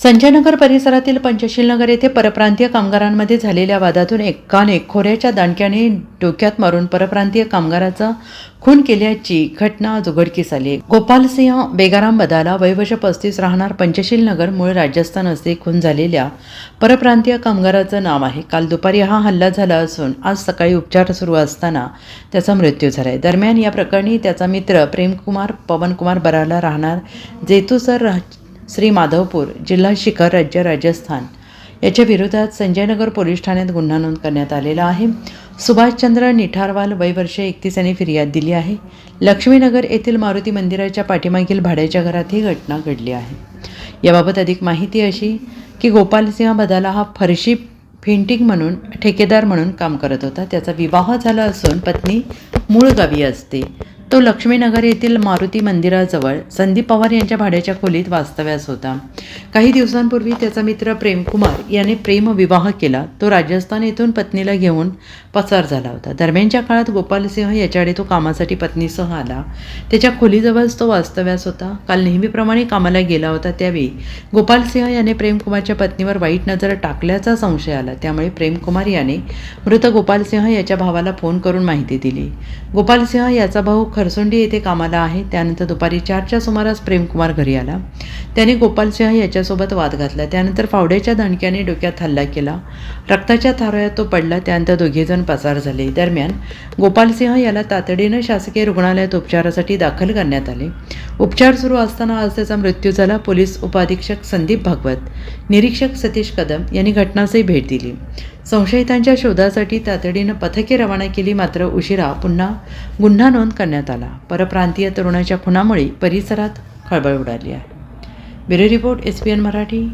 संजयनगर परिसरातील पंचशील नगर येथे परप्रांतीय कामगारांमध्ये झालेल्या वादातून एकाने खोऱ्याच्या दांडक्याने डोक्यात मारून परप्रांतीय कामगाराचा खून केल्याची घटना आज उघडकीस आली. गोपालसिंह बेगाराम बदाला वय वर्ष 35 राहणार पंचशील नगर मूळ राजस्थान असे खून झालेल्या परप्रांतीय कामगाराचं नाव आहे. काल दुपारी हा हल्ला झाला असून आज सकाळी उपचार सुरू असताना त्याचा मृत्यू झाला आहे. दरम्यान या प्रकरणी त्याचा मित्र प्रेमकुमार पवनकुमार बराला राहणार जेतूसर श्री माधवपूर जिल्हा शिखर राज्य राजस्थान याच्या विरोधात संजयनगर पोलीस ठाण्यात गुन्हा नोंद करण्यात आलेला आहे. सुभाषचंद्र निठारवाल वय वर्ष 31 यांनी फिर्याद दिली आहे. लक्ष्मीनगर येथील मारुती मंदिराच्या पाठीमागील भाड्याच्या घरात ही घटना घडली आहे. याबाबत अधिक माहिती अशी की गोपालसिंह बदाला हा फरशी पेंटिंग म्हणून ठेकेदार म्हणून काम करत होता. त्याचा विवाह झाला असून पत्नी मूळ गावी असते. तो लक्ष्मीनगर येथील मारुती मंदिराजवळ संदीप पवार यांच्या भाड्याच्या खोलीत वास्तव्यास होता. काही दिवसांपूर्वी त्याचा मित्र प्रेमकुमार याने प्रेमविवाह केला. तो राजस्थान येथून पत्नीला घेऊन पसार झाला होता. दरम्यानच्या काळात गोपालसिंह याच्याकडे तो कामासाठी पत्नीसह आला. त्याच्या खोलीजवळच तो वास्तव्यास होता. काल नेहमीप्रमाणे कामाला गेला होता. त्यावेळी गोपालसिंह याने प्रेमकुमारच्या पत्नीवर वाईट नजर टाकल्याचा संशय आला. त्यामुळे प्रेमकुमार याने मृत गोपालसिंह याच्या भावाला फोन करून माहिती दिली. गोपालसिंह याचा भाऊ खरसुंडी येथे कामाला आहे. त्यानंतर दुपारी 4च्या सुमारास प्रेमकुमार घरी आला. त्याने गोपालसिंह याच्यासोबत वाद घातला. त्यानंतर फावड्याच्या दांडक्याने डोक्यात हल्ला केला. रक्ताच्या थारोळ्यात तो पडला. त्यानंतर दोघेजण पसार झाले. दरम्यान गोपालसिंह याला तातडीनं शासकीय रुग्णालयात उपचारासाठी दाखल करण्यात आले. उपचार सुरू असताना आज त्याचा मृत्यू झाला. पोलीस उपअधीक्षक संदीप भागवत, निरीक्षक सतीश कदम यांनी घटनास्थळी भेट दिली. संशयितांच्या शोधासाठी तातडीनं पथके रवाना केली. मात्र उशिरा पुन्हा गुन्हा नोंद करण्यात आला. परप्रांतीय तरुणाच्या खुनामुळे परिसरात खळबळ उडाली आहे. Bureau report SPN Marathi.